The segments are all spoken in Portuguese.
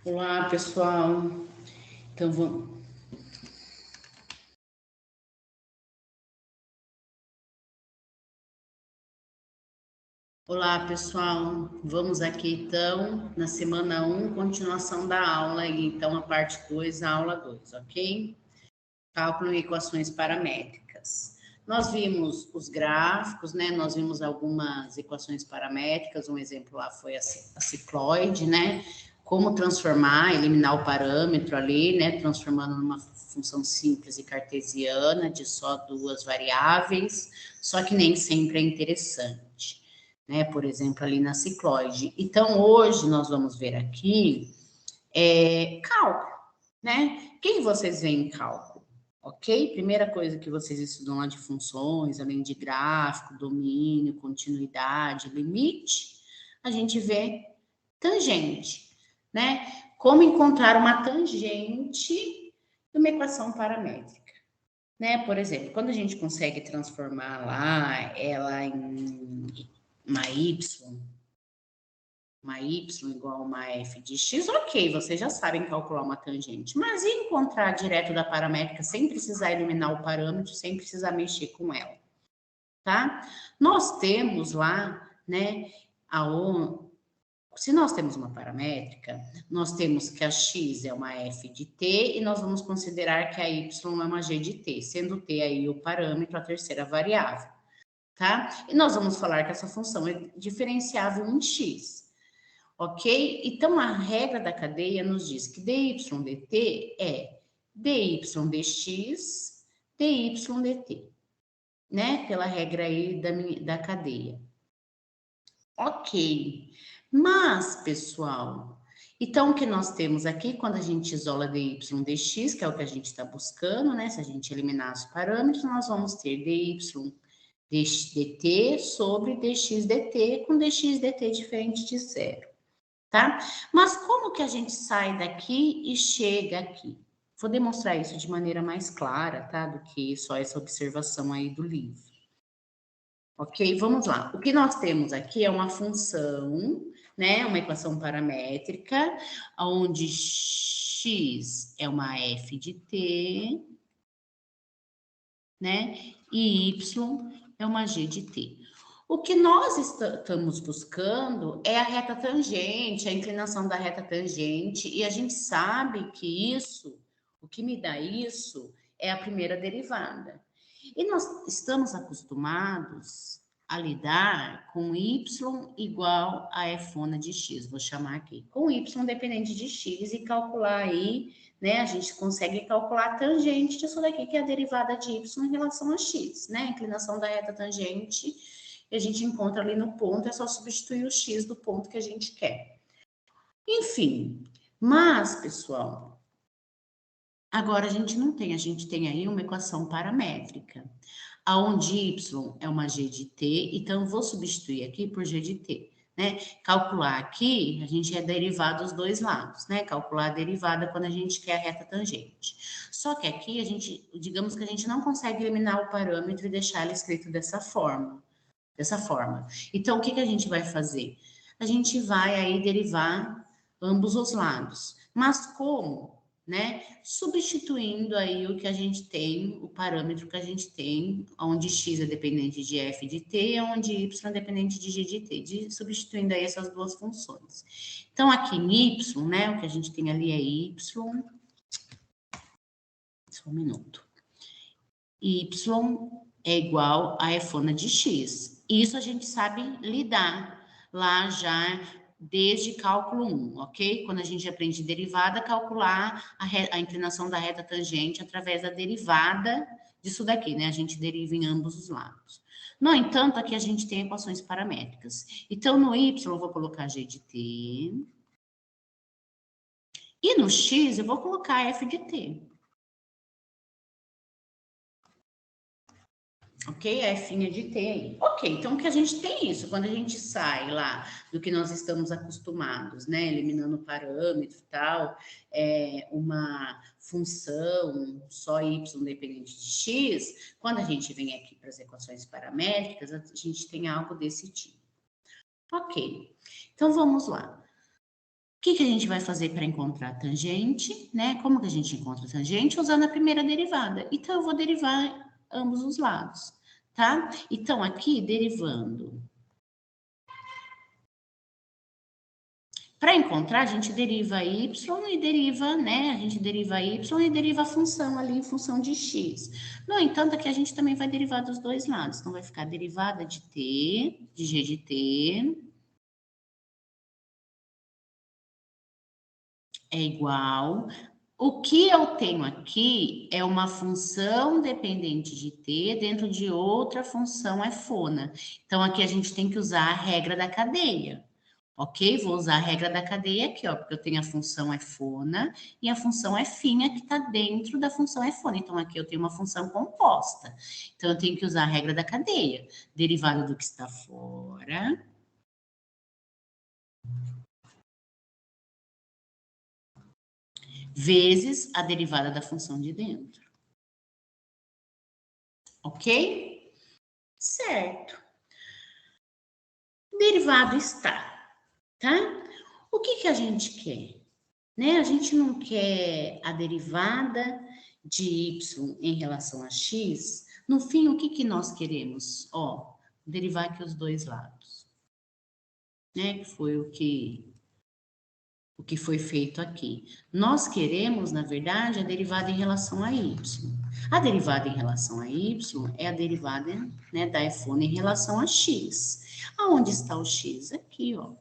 Olá, pessoal. Então vamos. Olá, pessoal. Vamos aqui então na semana 1, continuação da aula, então a parte 2, a aula 2, ok? Cálculo e equações paramétricas. Nós vimos os gráficos, né? Nós vimos algumas equações paramétricas, um exemplo lá foi a cicloide, né? Como transformar, eliminar o parâmetro ali, né? Transformando numa função simples e cartesiana de só duas variáveis, só que nem sempre é interessante, né? Por exemplo, ali na cicloide. Então, hoje nós vamos ver aqui cálculo, né? O que vocês veem em cálculo? Ok? Primeira coisa que vocês estudam lá de funções, além de gráfico, domínio, continuidade, limite, a gente vê tangente, né? Como encontrar uma tangente de uma equação paramétrica, né? Por exemplo, quando a gente consegue transformar lá ela em uma y igual a uma f de x, ok, vocês já sabem calcular uma tangente. Mas e encontrar direto da paramétrica sem precisar eliminar o parâmetro, sem precisar mexer com ela, tá? Nós temos lá, né, se nós temos uma paramétrica, nós temos que a x é uma f de t e nós vamos considerar que a y é uma g de t, sendo t aí o parâmetro, a terceira variável, tá? E nós vamos falar que essa função é diferenciável em x. Ok? Então, a regra da cadeia nos diz que dy dt é dy dx, dy dt, né? Pela regra aí da cadeia. Ok. Mas, pessoal, então o que nós temos aqui, quando a gente isola dy dx, que é o que a gente está buscando, né? Se a gente eliminar os parâmetros, nós vamos ter dy dt sobre dx dt, com dx dt diferente de zero. Tá? Mas como que a gente sai daqui e chega aqui? Vou demonstrar isso de maneira mais clara, tá? Do que só essa observação aí do livro. Ok? Vamos lá. O que nós temos aqui é uma função, né? Uma equação paramétrica, onde x é uma f de t, né? E y é uma g de t. O que nós estamos buscando é a reta tangente, a inclinação da reta tangente, e a gente sabe que isso, o que me dá isso, é a primeira derivada. E nós estamos acostumados a lidar com y igual a f de x, vou chamar aqui, com y dependente de x e calcular aí, né, a gente consegue calcular a tangente disso daqui, que é a derivada de y em relação a x, né, a inclinação da reta tangente, e a gente encontra ali no ponto, é só substituir o x do ponto que a gente quer. Enfim, mas, pessoal, agora a gente não tem, a gente tem aí uma equação paramétrica, aonde y é uma g de t, então eu vou substituir aqui por g de t, né? Calcular aqui, a gente é derivar dos dois lados, né? Calcular a derivada quando a gente quer a reta tangente. Só que aqui a gente, digamos que a gente não consegue eliminar o parâmetro e deixar ele escrito dessa forma. Então, o que a gente vai fazer? A gente vai aí derivar ambos os lados. Mas como? Né? Substituindo aí o que a gente tem, o parâmetro que a gente tem, onde x é dependente de f de t, onde y é dependente de g de t, substituindo aí essas duas funções. Então, aqui em y, né, o que a gente tem ali é y, só um minuto, y é igual a f de x. Isso a gente sabe lidar lá já desde cálculo 1, ok? Quando a gente aprende derivada, calcular a inclinação da reta tangente através da derivada disso daqui, né? A gente deriva em ambos os lados. No entanto, aqui a gente tem equações paramétricas. Então, no y eu vou colocar g de t. E no x eu vou colocar f de t. Ok? A F de T aí. Ok, então o que a gente tem isso, quando a gente sai lá do que nós estamos acostumados, né? Eliminando o parâmetro e tal, uma função só y dependente de x, quando a gente vem aqui para as equações paramétricas, a gente tem algo desse tipo. Ok, então vamos lá. que a gente vai fazer para encontrar a tangente, né? Como que a gente encontra a tangente? Usando a primeira derivada. Então, eu vou derivar ambos os lados, tá? Então, aqui, derivando. Para encontrar, a gente deriva y e deriva, né? A gente deriva y e deriva a função ali em função de x. No entanto, aqui a gente também vai derivar dos dois lados. Então, vai ficar derivada de t, de g de t, é igual. O que eu tenho aqui é uma função dependente de t dentro de outra função fona. Então, aqui a gente tem que usar a regra da cadeia. Ok? Vou usar a regra da cadeia aqui, ó, porque eu tenho a função fona e a função finha que está dentro da função fona. Então, aqui eu tenho uma função composta. Então, eu tenho que usar a regra da cadeia. Derivada do que está fora vezes a derivada da função de dentro. Ok? Certo. Derivado está, tá? O que a gente quer? Né? A gente não quer a derivada de y em relação a x. No fim, o que nós queremos? Ó, derivar aqui os dois lados. Né? Que foi o que foi feito aqui. Nós queremos, na verdade, a derivada em relação a y. A derivada em relação a y é a derivada, né, da fona em relação a x. Aonde está o x? Aqui, ó.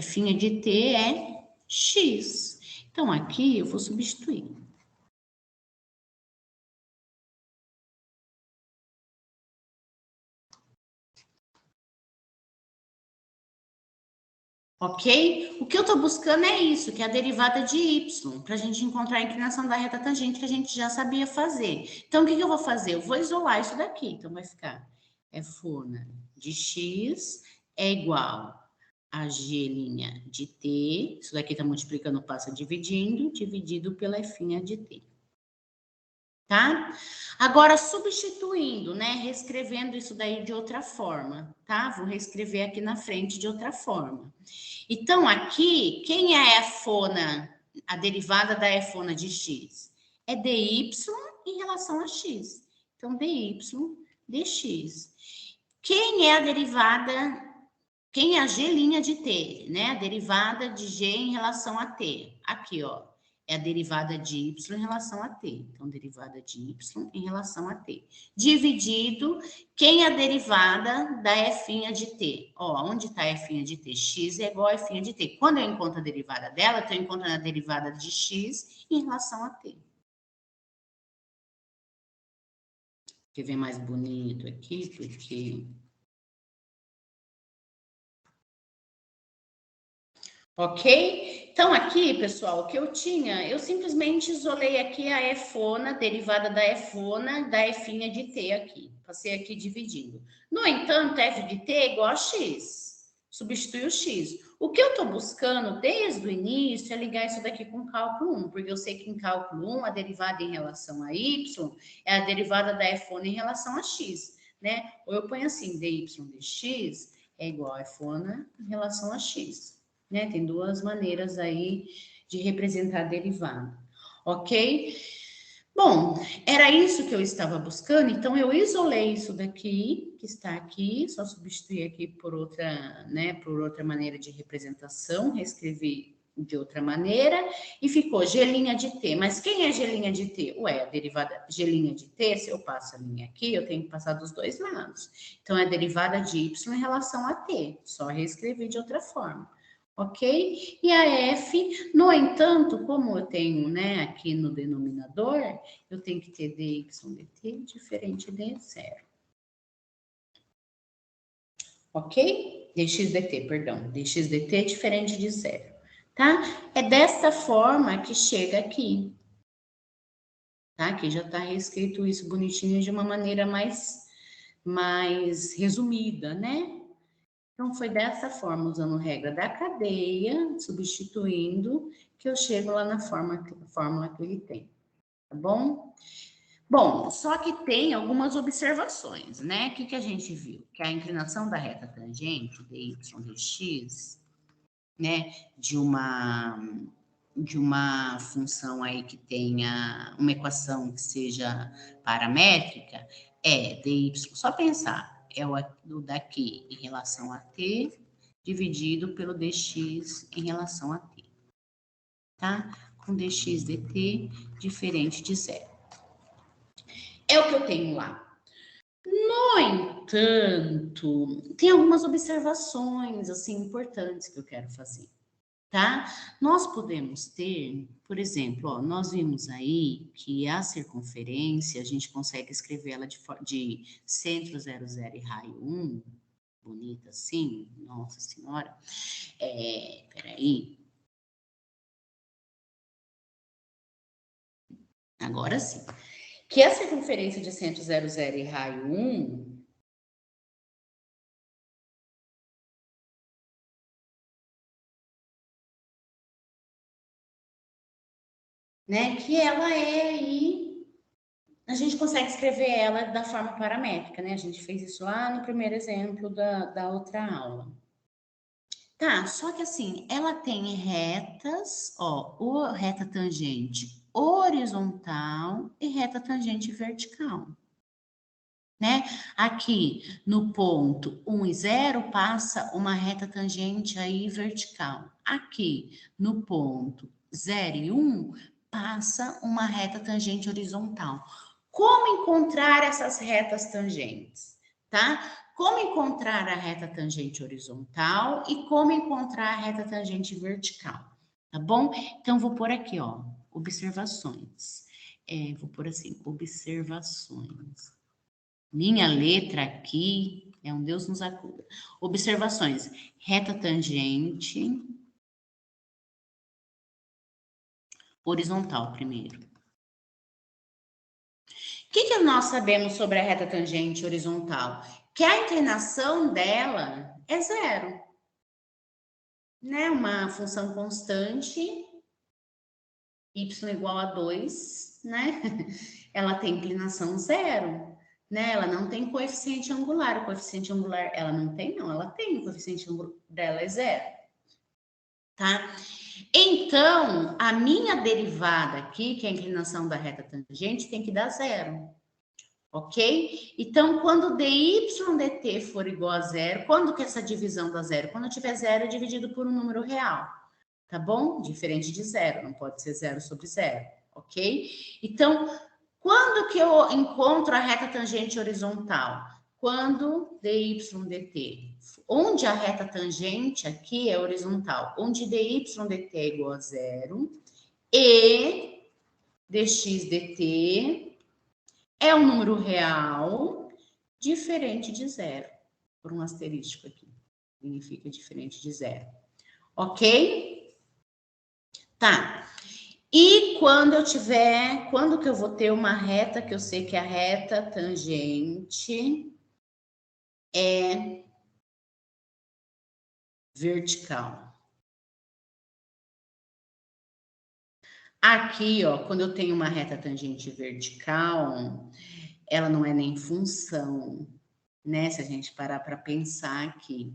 Finha de t é x. Então, aqui eu vou substituir. Ok? O que eu estou buscando é isso, que é a derivada de y, para a gente encontrar a inclinação da reta tangente que a gente já sabia fazer. Então, o que eu vou fazer? Eu vou isolar isso daqui. Então, vai ficar fona de x é igual a g' de t. Isso daqui está multiplicando, passa dividindo, dividido pela f' de t. Tá? Agora, substituindo, né? Reescrevendo isso daí de outra forma, tá? Vou reescrever aqui na frente de outra forma. Então, aqui, quem é a fona, a derivada da fona de x? É dy em relação a x. Então, dy dx. Quem é a derivada, quem é a g' de t, né? A derivada de g em relação a t. Aqui, ó. É a derivada de y em relação a t. Então, derivada de y em relação a t. Dividido, quem é a derivada da f' de t? Ó, onde está a f' de t? X é igual a f' de t. Quando eu encontro a derivada dela, estou encontrando a derivada de x em relação a t. Quer ver mais bonito aqui? Porque... Ok? Então, aqui, pessoal, o que eu tinha, eu simplesmente isolei aqui a fona, derivada da fona, da f' de t aqui. Passei aqui dividindo. No entanto, f de t é igual a x. Substitui o x. O que eu estou buscando desde o início é ligar isso daqui com cálculo 1, porque eu sei que em cálculo 1, a derivada em relação a y é a derivada da fona em relação a x, né? Ou eu ponho assim, dy dx é igual a fona em relação a x. Né? Tem duas maneiras aí de representar a derivada, ok? Bom, era isso que eu estava buscando, então eu isolei isso daqui, que está aqui, só substituir aqui por outra, né, por outra maneira de representação, reescrevi de outra maneira, e ficou g' de t. Mas quem é g' de t? Ué, a derivada g' de t, se eu passo a linha aqui, eu tenho que passar dos dois lados. Então, é a derivada de y em relação a t, só reescrevi de outra forma. Ok? E a f, no entanto, como eu tenho, né, aqui no denominador, eu tenho que ter dy dt diferente de zero. Ok? dx dt, perdão. dx dt diferente de zero. Tá? É dessa forma que chega aqui. Tá? Aqui já está reescrito isso bonitinho de uma maneira mais resumida, né? Então, foi dessa forma, usando regra da cadeia, substituindo, que eu chego lá na fórmula que ele tem, tá bom? Bom, só que tem algumas observações, né? O que a gente viu? Que a inclinação da reta tangente, dy dx, né, de uma função aí que tenha uma equação que seja paramétrica, é dy, só pensar, é o daqui em relação a t, dividido pelo dx em relação a t, tá? Com dx dt diferente de zero. É o que eu tenho lá. No entanto, tem algumas observações, assim, importantes que eu quero fazer, tá? Nós podemos ter, por exemplo, ó, nós vimos aí que a circunferência, a gente consegue escrever ela de centro 0, 0 e raio 1, bonita assim, nossa senhora. Peraí. Agora sim. Que a circunferência de centro 0, 0 e raio 1... né, que ela é aí, a gente consegue escrever ela da forma paramétrica, né? A gente fez isso lá no primeiro exemplo da outra aula. Tá, só que assim, ela tem retas, ó, reta tangente horizontal e reta tangente vertical, né? Aqui no ponto 1 e 0 passa uma reta tangente aí vertical. Aqui no ponto 0 e 1 passa uma reta tangente horizontal. Como encontrar essas retas tangentes, tá? Como encontrar a reta tangente horizontal e como encontrar a reta tangente vertical, tá bom? Então, vou pôr aqui, ó, observações. Vou pôr assim, observações. Minha letra aqui é um Deus nos acuda. Observações. Reta tangente horizontal primeiro. O que nós sabemos sobre a reta tangente horizontal? Que a inclinação dela é zero, né? Uma função constante, y igual a 2, né? Ela tem inclinação zero, né? Ela não tem coeficiente angular. O coeficiente angular, ela não tem, não. Ela tem, o coeficiente angular dela é zero, tá? Então, a minha derivada aqui, que é a inclinação da reta tangente, tem que dar zero. Ok? Então, quando dy dt for igual a zero, quando que essa divisão dá zero? Quando tiver zero dividido por um número real, tá bom? Diferente de zero, não pode ser zero sobre zero, ok? Então, quando que eu encontro a reta tangente horizontal? Quando dy dt, onde a reta tangente aqui é horizontal, onde dy dt é igual a zero e dx dt é um número real diferente de zero. Por um asterístico aqui. Significa diferente de zero. Ok? Tá. E quando que eu vou ter uma reta, que eu sei que a reta tangente é vertical. Aqui, ó, quando eu tenho uma reta tangente vertical, ela não é nem função, né? Se a gente parar para pensar aqui.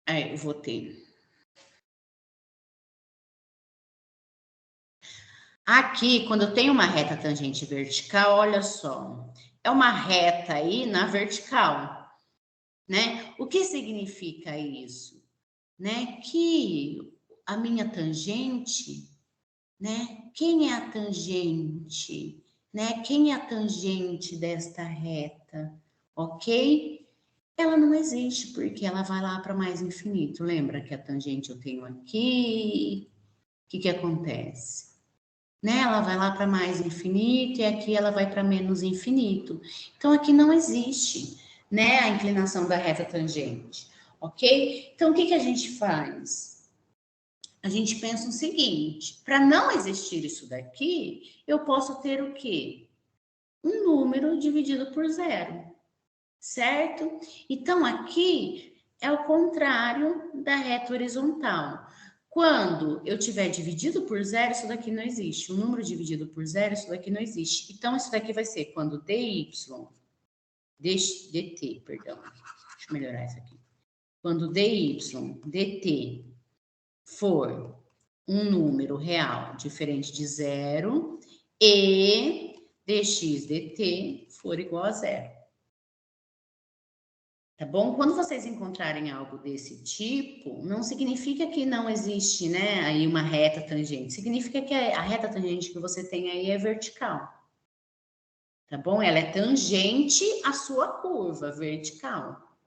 Eu vou ter. Aqui, quando eu tenho uma reta tangente vertical, olha só, é uma reta aí na vertical, né? O que significa isso? Né? Que a minha tangente, né? Quem é a tangente? Né? Quem é a tangente desta reta? Ok? Ela não existe, porque ela vai lá para mais infinito. Lembra que a tangente eu tenho aqui? O que acontece? Né? Ela vai lá para mais infinito e aqui ela vai para menos infinito. Então, aqui não existe, né, a inclinação da reta tangente, ok? Então, o que a gente faz? A gente pensa o seguinte, para não existir isso daqui, eu posso ter o quê? Um número dividido por zero, certo? Então, aqui é o contrário da reta horizontal. Quando eu tiver dividido por zero, isso daqui não existe. O número dividido por zero, isso daqui não existe. Então, isso daqui vai ser quando dt, perdão. Deixa eu melhorar isso aqui. quando dy, dt for um número real diferente de zero e dx, dt for igual a zero. Tá bom? Quando vocês encontrarem algo desse tipo, não significa que não existe, né, aí uma reta tangente. Significa que a reta tangente que você tem aí é vertical. Tá bom? Ela é tangente à sua curva vertical.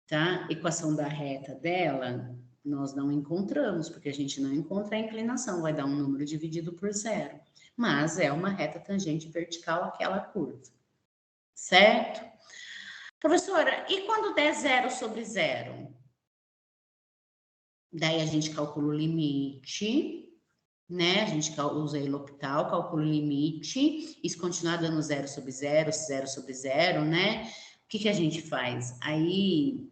Tá? Equação da reta dela, nós não encontramos, porque a gente não encontra a inclinação, vai dar um número dividido por zero. Mas é uma reta tangente vertical àquela curva. Certo? Professora, e quando der zero sobre zero? Daí a gente calcula o limite, né? A gente usa a L'Hopital, calcula o limite, e se continuar dando zero sobre zero, né? O que a gente faz? Aí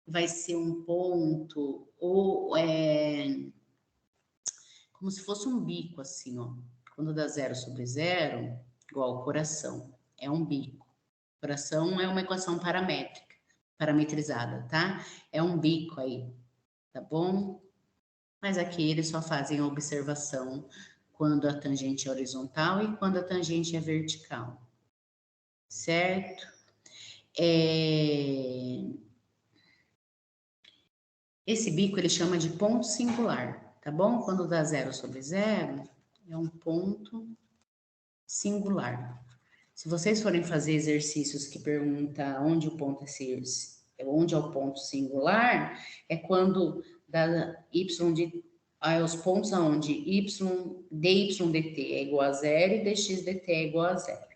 vai ser um ponto, ou como se fosse um bico, assim, ó. Quando dá zero sobre zero, igual ao coração, é um bico. Coração é uma equação paramétrica, parametrizada, tá? É um bico aí, tá bom? Mas aqui eles só fazem a observação quando a tangente é horizontal e quando a tangente é vertical, certo? Esse bico ele chama de ponto singular, tá bom? Quando dá zero sobre zero, é um ponto singular. Se vocês forem fazer exercícios que perguntam onde o ponto onde é o ponto singular, é quando dá y de os pontos onde dy dt é igual a zero e dx dt é igual a zero.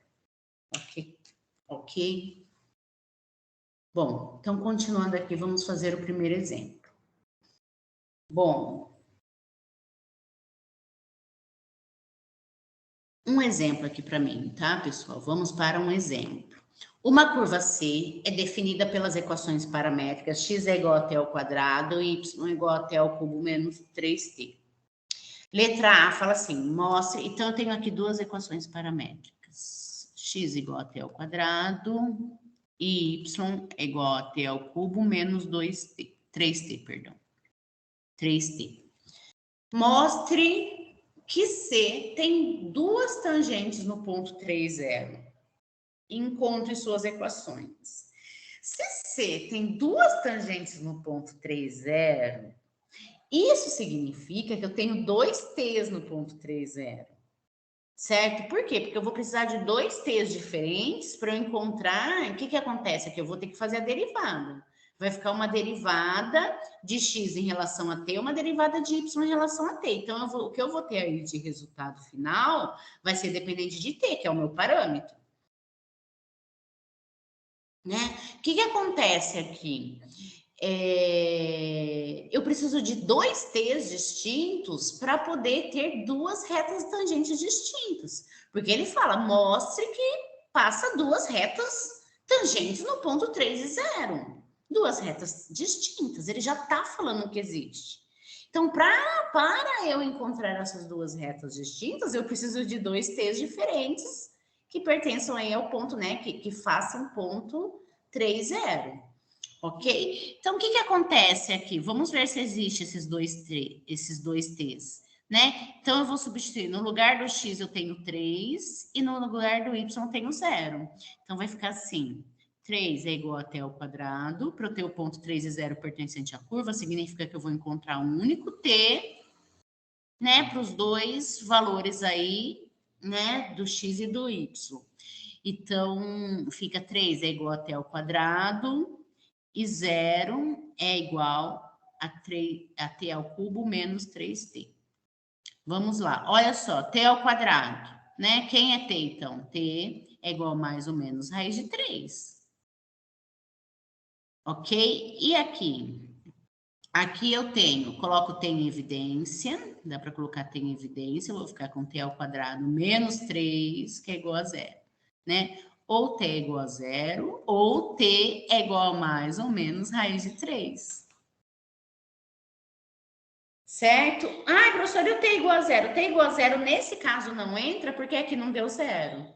Ok? Bom, então continuando aqui, vamos fazer o primeiro exemplo. Bom, um exemplo aqui para mim, tá, pessoal? Vamos para um exemplo. Uma curva C é definida pelas equações paramétricas x é igual a t ao quadrado e y é igual a t ao cubo menos 3t. Letra A fala assim, mostre... Então, eu tenho aqui duas equações paramétricas. X igual a t ao quadrado e y é igual a t ao cubo menos 3t, perdão. 3t. Mostre que C tem duas tangentes no ponto 3, 0. Encontre suas equações. Se C tem duas tangentes no ponto 3, 0, isso significa que eu tenho dois T's no ponto 3, 0. Certo? Por quê? Porque eu vou precisar de dois T's diferentes para eu encontrar... O que acontece aqui? Eu vou ter que fazer a derivada. Vai ficar uma derivada de x em relação a t e uma derivada de y em relação a t. Então, o que eu vou ter aí de resultado final vai ser dependente de t, que é o meu parâmetro. Né? O que acontece aqui? Eu preciso de dois t's distintos para poder ter duas retas tangentes distintas. Porque ele fala, mostre que passa duas retas tangentes no ponto 3 e 0. Duas retas distintas. Ele já está falando que existe. Então, para eu encontrar essas duas retas distintas, eu preciso de dois t's diferentes que pertençam aí ao ponto, né? Que façam ponto 3, 0. Ok? Então, o que acontece aqui? Vamos ver se existe esses dois t's, né? Então, eu vou substituir. No lugar do x, eu tenho 3 e no lugar do y, eu tenho 0. Então, vai ficar assim. 3 é igual a t ao quadrado. Para eu ter o ponto 3 e 0 pertencente à curva, significa que eu vou encontrar um único t, né? Para os dois valores aí, né? Do x e do y. Então, fica 3 é igual a t ao quadrado e 0 é igual a t ao cubo menos 3t. Vamos lá, olha só, t ao quadrado, né? Quem é t, então? T é igual a mais ou menos raiz de 3. Ok? E aqui? Aqui eu coloco t em evidência, dá para colocar t em evidência, eu vou ficar com t ao quadrado menos 3, que é igual a 0, né? Ou t é igual a 0, ou t é igual a mais ou menos raiz de 3. Certo? Ai, professor, e o t igual a 0? T igual a 0, nesse caso, não entra, porque aqui não deu 0.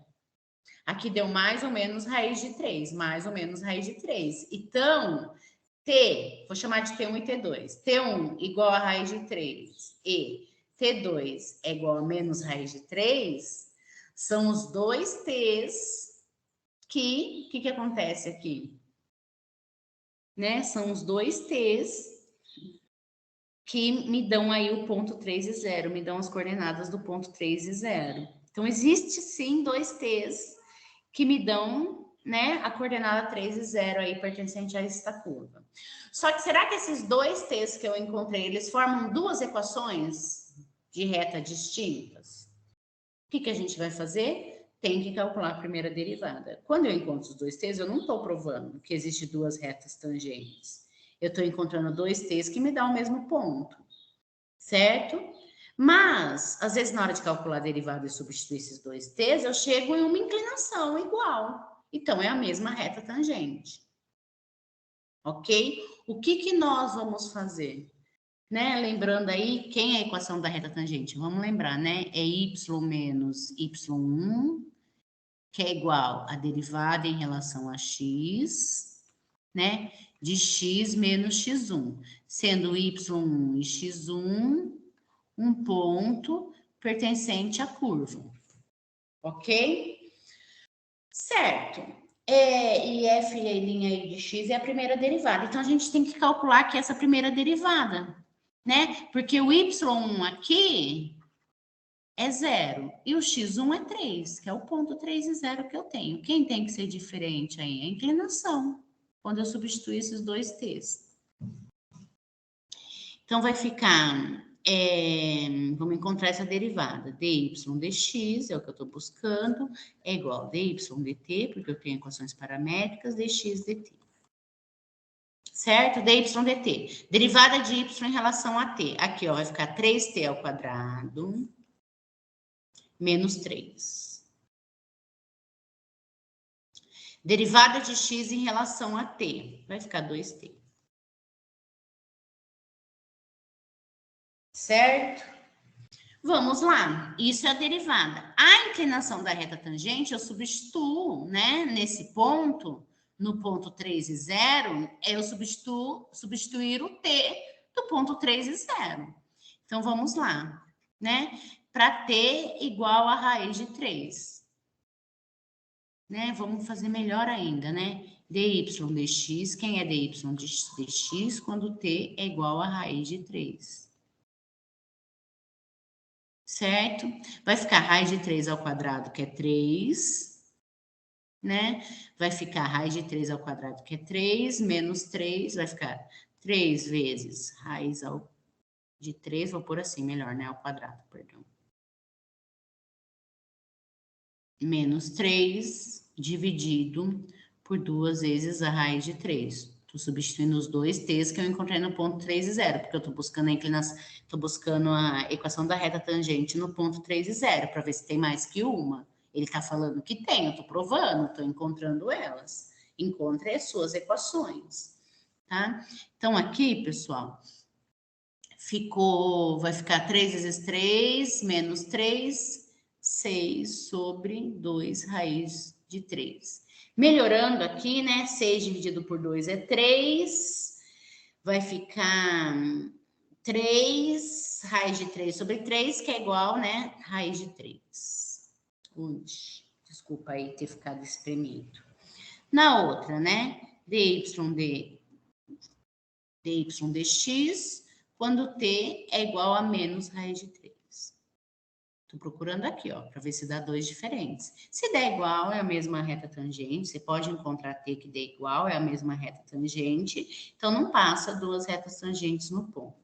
Aqui deu mais ou menos raiz de 3, mais ou menos raiz de 3. Então, T, vou chamar de T1 e T2. T1 igual a raiz de 3 e T2 é igual a menos raiz de 3, são os dois T's que acontece aqui? Né? São os dois T's que me dão aí o ponto 3 e 0, me dão as coordenadas do ponto 3 e 0. Então, existe sim dois T's que me dão, né, a coordenada 3 e 0 aí pertencente a esta curva. Só que será que esses dois T's que eu encontrei, eles formam duas equações de reta distintas? O que a gente vai fazer? Tem que calcular a primeira derivada. Quando eu encontro os dois T's, eu não estou provando que existem duas retas tangentes. Eu estou encontrando dois T's que me dão o mesmo ponto, certo? Mas, às vezes, na hora de calcular a derivada e substituir esses dois T's, eu chego em uma inclinação igual. Então, é a mesma reta tangente. Ok? O que nós vamos fazer? Né? Lembrando aí, quem é a equação da reta tangente? Vamos lembrar, né? É y menos y1, que é igual a derivada em relação a x, né? De x menos x1, sendo y1 e x1 um ponto pertencente à curva, ok? Certo. E f aí de x é a primeira derivada. Então, a gente tem que calcular aqui essa primeira derivada, né? Porque o y1 aqui é 0 e o x1 é 3, que é o ponto 3 e 0 que eu tenho. Quem tem que ser diferente aí? A inclinação, quando eu substituir esses dois t's. Então, vai ficar, vamos encontrar essa derivada, dy dx, é o que eu estou buscando, é igual a dy dt, porque eu tenho equações paramétricas, dx dt. Certo? dy dt. Derivada de y em relação a t. Aqui, ó, vai ficar 3t ao quadrado menos 3. Derivada de x em relação a t. Vai ficar 2t. Certo? Vamos lá. Isso é a derivada. A inclinação da reta tangente, eu substituo, né? Nesse ponto, no ponto 3 e 0, eu substituir o t do ponto 3 e 0. Então, vamos lá, né? Para t igual a raiz de 3. Né? Vamos fazer melhor ainda, né? dy dx, quem é dy dx quando t é igual a raiz de 3. Certo? Vai ficar raiz de 3 ao quadrado, que é 3, né? Vai ficar raiz de 3 ao quadrado, que é 3, menos 3, vai ficar 3 vezes raiz de 3, vou pôr assim, melhor, né? Ao quadrado, perdão. Menos 3 dividido por 2 vezes a raiz de 3. Estou substituindo os dois t's que eu encontrei no ponto 3 e 0, porque eu estou buscando a inclinação, estou buscando a equação da reta tangente no ponto 3 e 0, para ver se tem mais que uma. Ele está falando que tem, eu estou provando, estou encontrando elas. Encontre as suas equações, tá? Então, aqui, pessoal, vai ficar 3 vezes 3, menos 3, 6 sobre 2 raiz de 3. Melhorando aqui, né? 6 dividido por 2 é 3. Vai ficar 3 raiz de 3 sobre 3, que é igual, né? Raiz de 3. Desculpa aí ter ficado espremido. Na outra, né? dy dx, quando t é igual a menos raiz de 3. Estou procurando aqui, ó, para ver se dá dois diferentes. Se der igual, é a mesma reta tangente. Você pode encontrar t que dê igual, é a mesma reta tangente. Então, não passa duas retas tangentes no ponto,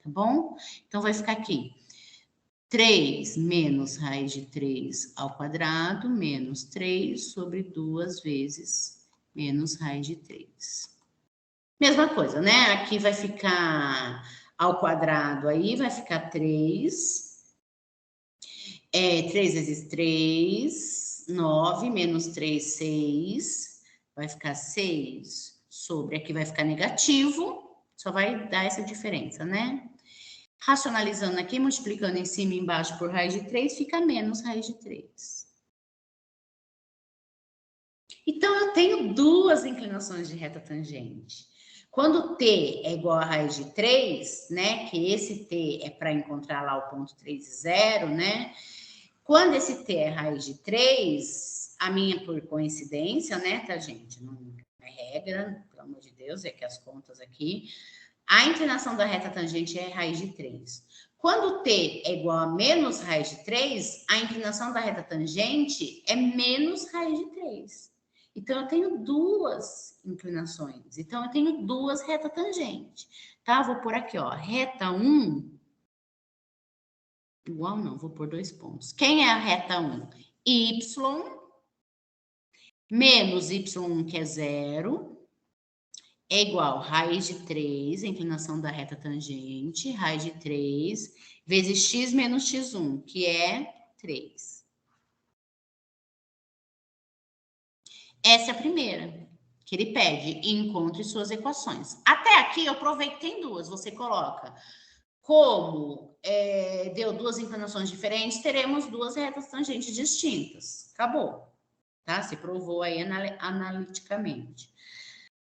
tá bom? Então, vai ficar aqui 3 menos raiz de 3 ao quadrado, menos 3 sobre 2 vezes menos raiz de 3. Mesma coisa, né? Aqui vai ficar ao quadrado, aí vai ficar 3. 3 vezes 3, 9, menos 3, 6. Vai ficar 6 sobre, aqui vai ficar negativo, só vai dar essa diferença, né? Racionalizando aqui, multiplicando em cima e embaixo por raiz de 3, fica menos raiz de 3. Então, eu tenho duas inclinações de reta tangente. Quando t é igual a raiz de 3, né? Que esse t é para encontrar lá o ponto 3 e 0, né? Quando esse t é raiz de 3, a minha por coincidência, né, tá, gente? Não é regra, pelo amor de Deus, é que as contas aqui. A inclinação da reta tangente é raiz de 3. Quando t é igual a menos raiz de 3, a inclinação da reta tangente é menos raiz de 3. Então, eu tenho duas inclinações. Então, eu tenho duas retas tangentes. Tá? Vou pôr aqui, ó. Reta 1. Igual não, vou pôr 2 pontos. Quem é a reta 1? Y menos y1, que é 0, é igual a raiz de 3, a inclinação da reta tangente, raiz de 3, vezes x menos x1, que é 3. Essa é a primeira que ele pede, encontre suas equações. Até aqui eu provei que tem duas, você coloca. Como deu duas inclinações diferentes, teremos duas retas tangentes distintas. Acabou, tá? Se provou aí analiticamente.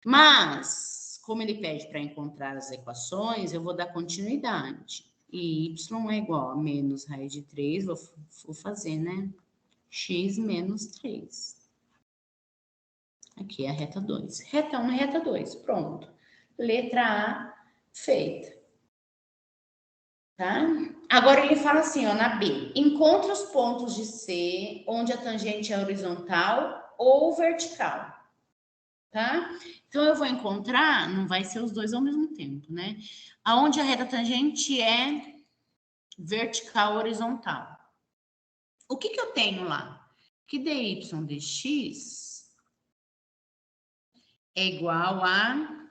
Mas, como ele pede para encontrar as equações, eu vou dar continuidade. E y é igual a menos raiz de 3, vou fazer, né? X menos 3. Aqui é a reta 2. Reta 1 e reta 2, pronto. Letra A, feita. Tá? Agora ele fala assim, ó, na B. Encontre os pontos de C onde a tangente é horizontal ou vertical. Tá? Então, eu vou encontrar, não vai ser os dois ao mesmo tempo, né? Aonde a reta tangente é vertical horizontal. O que que eu tenho lá? Que dy dx é igual a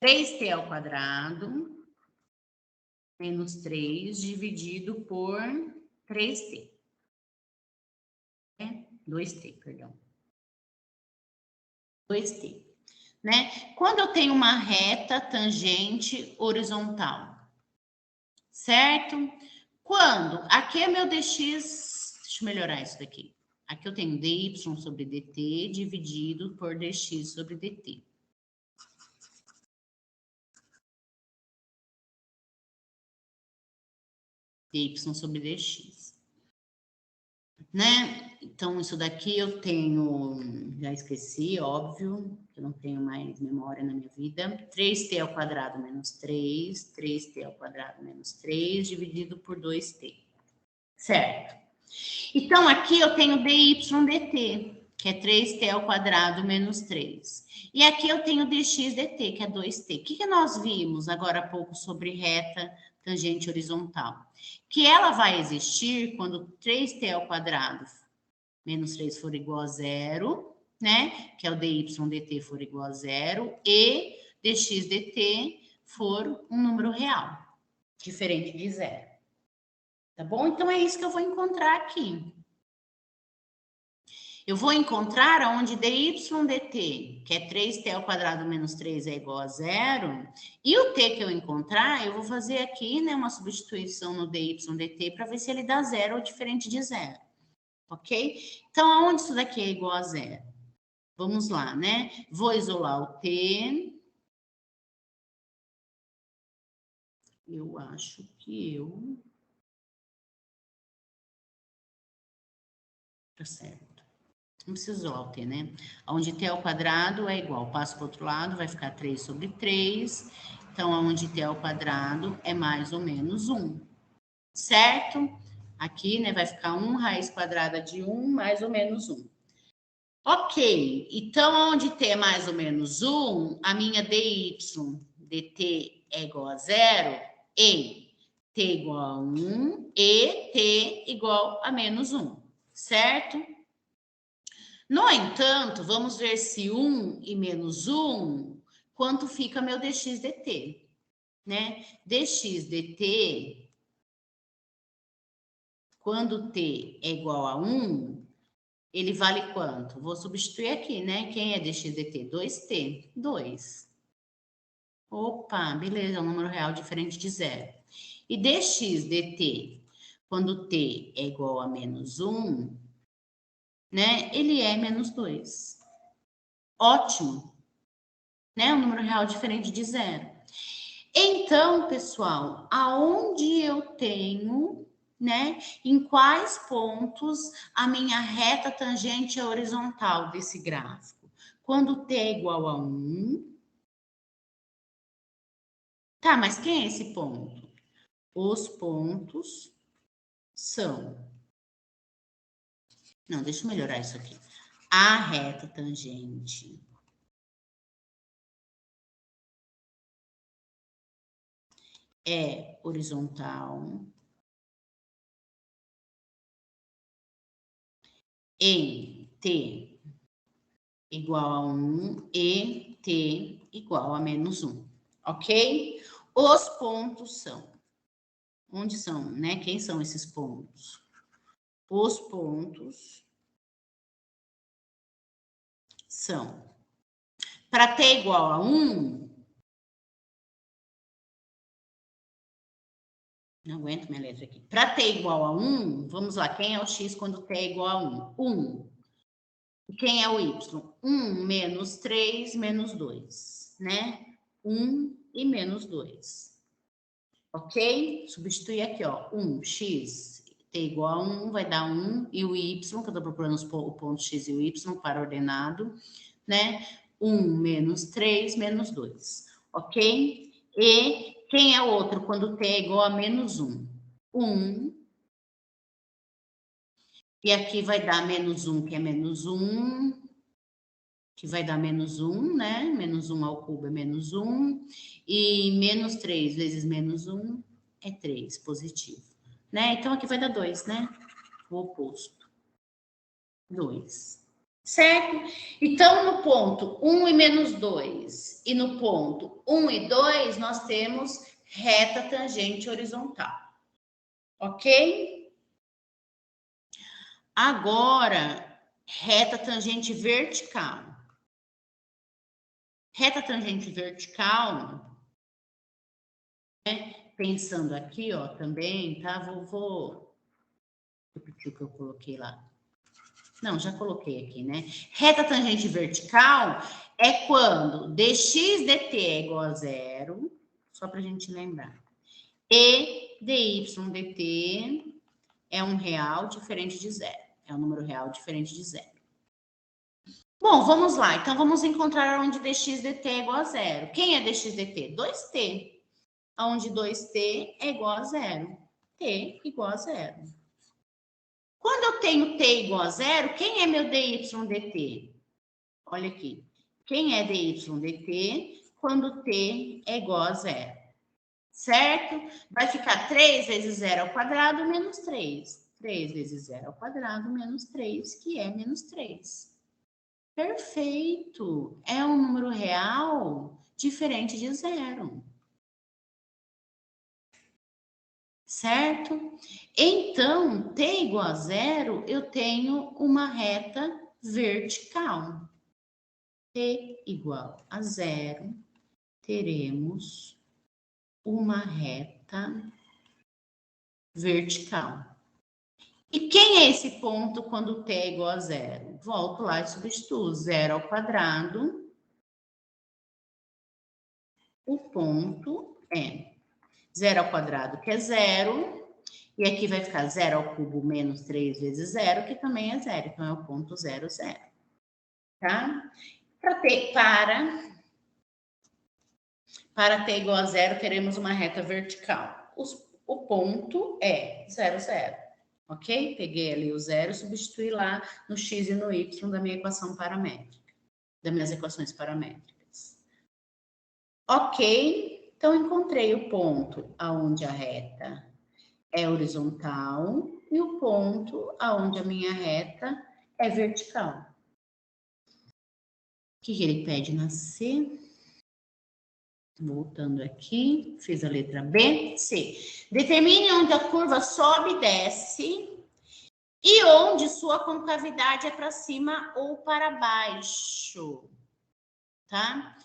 3t ao quadrado menos 3 dividido por 3t. 2t, perdão. 2t. Né? Quando eu tenho uma reta tangente horizontal, certo? Quando? Aqui é meu dx, deixa eu melhorar isso daqui. Aqui eu tenho dy sobre dt dividido por dx sobre dt. dy sobre dx. Né? Então, isso daqui eu tenho, já esqueci, óbvio, que eu não tenho mais memória na minha vida. 3t ao quadrado menos 3, 3t ao quadrado menos 3, dividido por 2t. Certo? Então, aqui eu tenho dy dt, que é 3t ao quadrado menos 3. E aqui eu tenho dx dt, que é 2t. O que nós vimos agora há pouco sobre reta tangente horizontal? Que ela vai existir quando 3t ao quadrado menos 3 for igual a 0, né? Que é o dy dt for igual a 0, e dx dt for um número real, diferente de 0. Tá bom? Então, é isso que eu vou encontrar aqui. Eu vou encontrar onde dy dt, que é 3t ao quadrado menos 3 é igual a 0, e o t que eu encontrar, eu vou fazer aqui, né, uma substituição no dy dt para ver se ele dá 0 ou diferente de 0. Ok? Então, aonde isso daqui é igual a 0? Vamos lá, né? Vou isolar o t. Eu acho que tá certo. Não precisa isolar o t, né? Onde t ao quadrado é igual, passo para o outro lado, vai ficar 3 sobre 3. Então, onde t ao quadrado é mais ou menos 1. Certo? Aqui, né, vai ficar 1 raiz quadrada de 1 mais ou menos 1. Ok, então, onde t é mais ou menos 1, a minha dy dt é igual a 0 e t igual a 1 e t igual a menos 1, certo? No entanto, vamos ver se 1 e menos 1, quanto fica meu dx dt, né? Dx dt, quando t é igual a 1, ele vale quanto? Vou substituir aqui, né? Quem é dx dt? 2t, 2. Opa, beleza, é um número real diferente de 0. E dx dt, quando t é igual a menos 1, né? Ele é menos 2. Ótimo. né? Um número real diferente de zero. Então, pessoal, aonde eu tenho, né? Em quais pontos a minha reta tangente é horizontal desse gráfico? Quando t é igual a 1. Tá, mas quem é esse ponto? Os pontos são... Não, deixa eu melhorar isso aqui. A reta tangente é horizontal em t igual a 1 e t igual a menos 1, ok? Os pontos são... Onde são, né? Quem são esses pontos? Os pontos são... Para t igual a 1... Não aguento minha letra aqui. Para t igual a 1, vamos lá. Quem é o x quando t é igual a 1? 1. Quem é o y? 1 menos 3 menos 2, né? 1 e menos 2. Ok? Substituir aqui, ó. 1, x, t igual a 1, vai dar 1. E o y, que eu estou procurando o ponto x e o y para ordenado, né? 1 menos 3 menos 2. Ok? E quem é o outro quando t é igual a menos 1? 1. E aqui vai dar menos 1, que é menos 1. Que vai dar menos 1, né? Menos 1 ao cubo é menos 1. E menos 3 vezes menos 1 é 3, positivo. Né? Então, aqui vai dar 2, né? O oposto. 2. Certo? Então, no ponto 1 e menos 2 e no ponto 1 e 2, nós temos reta tangente horizontal. Ok? Agora, reta tangente vertical. Reta tangente vertical, né? Pensando aqui, ó, também, tá? Vou repetir o que eu coloquei lá. Não, já coloquei aqui, né? Reta tangente vertical é quando dx dt é igual a zero, só para a gente lembrar. E dy dt é um real diferente de zero. É um número real diferente de zero. Bom, vamos lá. Então, vamos encontrar onde dx dt é igual a zero. Quem é dx dt? 2t. Onde 2t é igual a zero. T igual a zero. Quando eu tenho t igual a zero, quem é meu dy dt? Olha aqui. Quem é dy dt quando t é igual a zero? Certo? Vai ficar 3 vezes 0 ao quadrado menos 3. 3 vezes 0 ao quadrado menos 3, que é menos 3. Perfeito! É um número real diferente de zero. Certo? Então, t igual a zero, eu tenho uma reta vertical. T igual a zero, teremos uma reta vertical. E quem é esse ponto quando t é igual a zero? Volto lá e substituo 0 ao quadrado. O ponto é 0 ao quadrado, que é 0. E aqui vai ficar 0 ao cubo menos 3 vezes 0, que também é 0. Então, é o ponto 0, 0. Tá? Para t igual a 0, teremos uma reta vertical. O ponto é 0, 0. Ok? Peguei ali o 0 e substituí lá no x e no y da minha equação paramétrica. Das minhas equações paramétricas. Ok? Então, encontrei o ponto aonde a reta é horizontal e o ponto aonde a minha reta é vertical. O que ele pede na C? Voltando aqui, fiz a letra B, C. Determine onde a curva sobe e desce e onde sua concavidade é para cima ou para baixo, tá?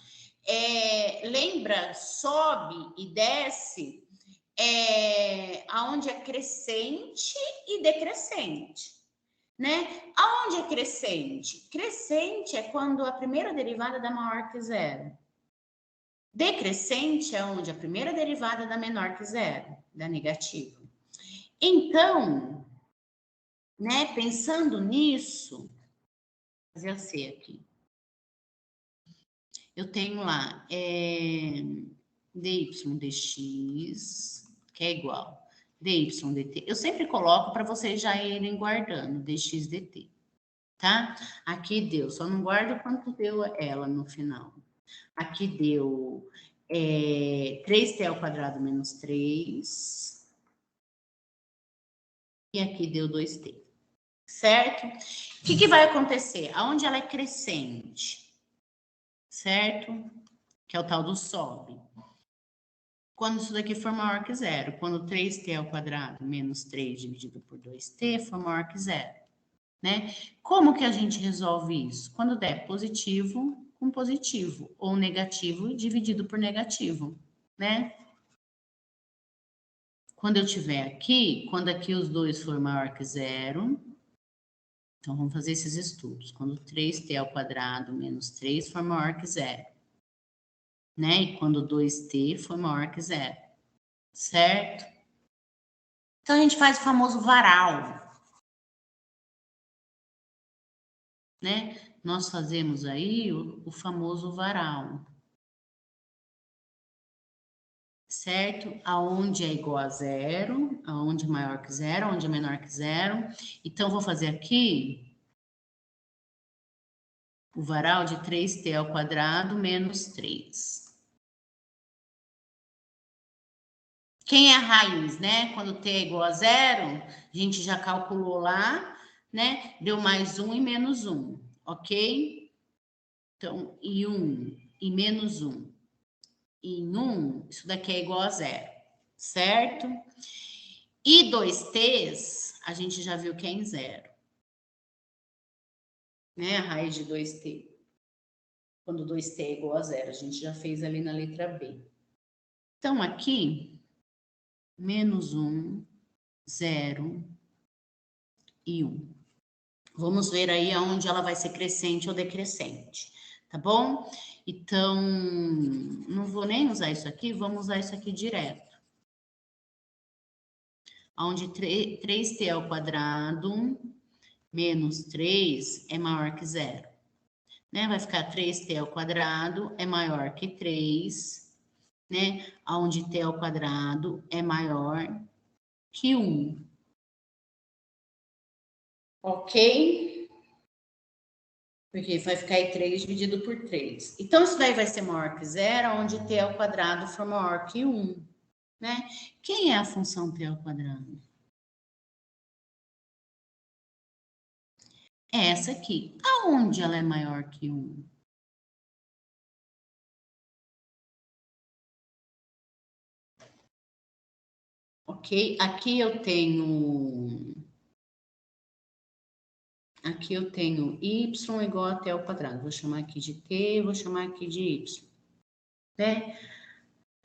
Lembra, sobe e desce aonde é crescente e decrescente, né? Aonde é crescente? Crescente é quando a primeira derivada dá maior que zero. Decrescente é onde a primeira derivada dá menor que zero, dá negativo. Então, né, pensando nisso, vou fazer a C aqui. Eu tenho lá dy dx, que é igual dy dt. Eu sempre coloco para vocês já irem guardando dx dt, tá? Aqui deu, só não guardo quanto deu ela no final. Aqui deu 3t ao quadrado menos 3. E aqui deu 2t, certo? O que vai acontecer? Aonde ela é crescente, certo? Que é o tal do sobe. Quando isso daqui for maior que zero. Quando 3t ao quadrado menos 3 dividido por 2t for maior que zero, né? Como que a gente resolve isso? Quando der positivo com positivo, ou negativo dividido por negativo, né? Quando eu tiver aqui, quando aqui os dois for maior que zero, então vamos fazer esses estudos. Quando 3t ao quadrado menos 3 for maior que zero, né? E quando 2t for maior que zero, certo? Então a gente faz o famoso varal, né? Nós fazemos aí o famoso varal, certo? Aonde é igual a zero, aonde é maior que zero, aonde é menor que zero. Então, vou fazer aqui o varal de 3t ao quadrado menos 3. Quem é a raiz, né? Quando t é igual a zero, a gente já calculou lá, né? Deu mais 1 e menos 1, ok? Então, e 1 e menos 1. Em 1, isso daqui é igual a zero, certo? E 2t's, a gente já viu que é em zero, né? A raiz de 2t. Quando 2t é igual a zero, a gente já fez ali na letra B. Então, aqui, menos 1, 0 e 1. Vamos ver aí aonde ela vai ser crescente ou decrescente, tá bom? Então, não vou nem usar isso aqui, vamos usar isso aqui direto. Onde 3t ao quadrado menos 3 é maior que zero, né? Vai ficar 3t ao quadrado é maior que 3, né? Onde t ao quadrado é maior que 1. Ok? Porque vai ficar aí 3 dividido por 3. Então, isso daí vai ser maior que zero, onde t ao quadrado for maior que 1, né? Quem é a função t ao quadrado? É essa aqui. Aonde ela é maior que 1? Ok? Aqui eu tenho y igual a t ao quadrado. Vou chamar aqui de t, vou chamar aqui de y, né?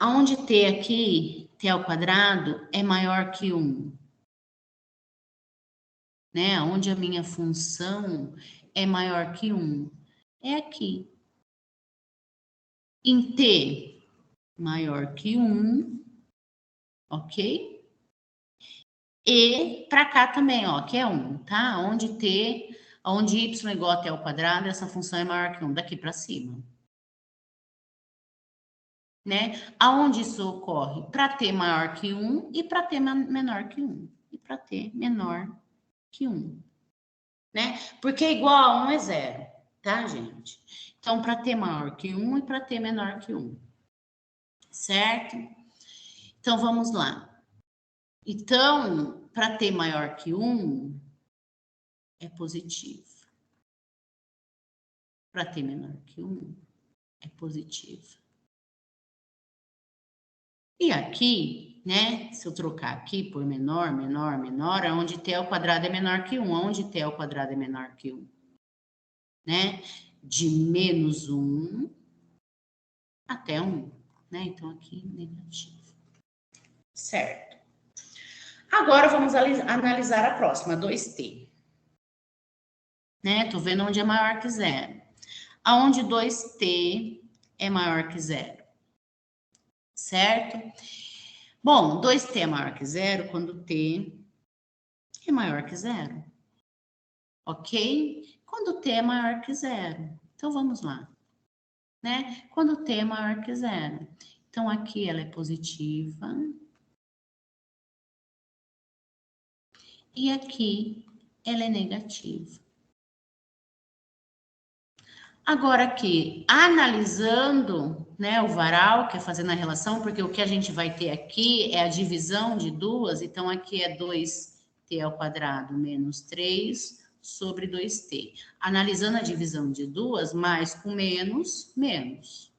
Aonde t aqui, t ao quadrado, é maior que 1, né? Onde a minha função é maior que 1, é aqui. Em t maior que 1, ok? E para cá também, ó, que é 1, tá? Onde y igual a t ao quadrado, essa função é maior que 1, daqui para cima. Né? Aonde isso ocorre? Para t maior que 1 e para t menor que 1. E para t menor que 1. Né? Porque igual a 1 é zero, tá, gente? Então, para t maior que 1 e para t menor que 1. Certo? Então, vamos lá. Então, para t maior que 1, é positivo. Para t menor que 1, é positivo. E aqui, né, se eu trocar aqui por menor, menor, menor, onde t ao quadrado é menor que 1, onde t ao quadrado é menor que 1, né? De menos 1 até 1, né? Então, aqui, negativo. Certo. Agora, vamos analisar a próxima, 2t. Né? Tô vendo onde é maior que zero. Aonde 2t é maior que zero? certo? Bom, 2t é maior que zero quando t é maior que zero, ok? Quando t é maior que zero. Então, vamos lá, né? Quando t é maior que zero. Então, aqui ela é positiva. E aqui ela é negativa. Agora aqui, analisando, né, o varal, que é fazendo a relação, porque o que a gente vai ter aqui é a divisão de duas, então aqui é 2t ao quadrado menos 3 sobre 2t. Analisando a divisão de duas, mais com menos, menos.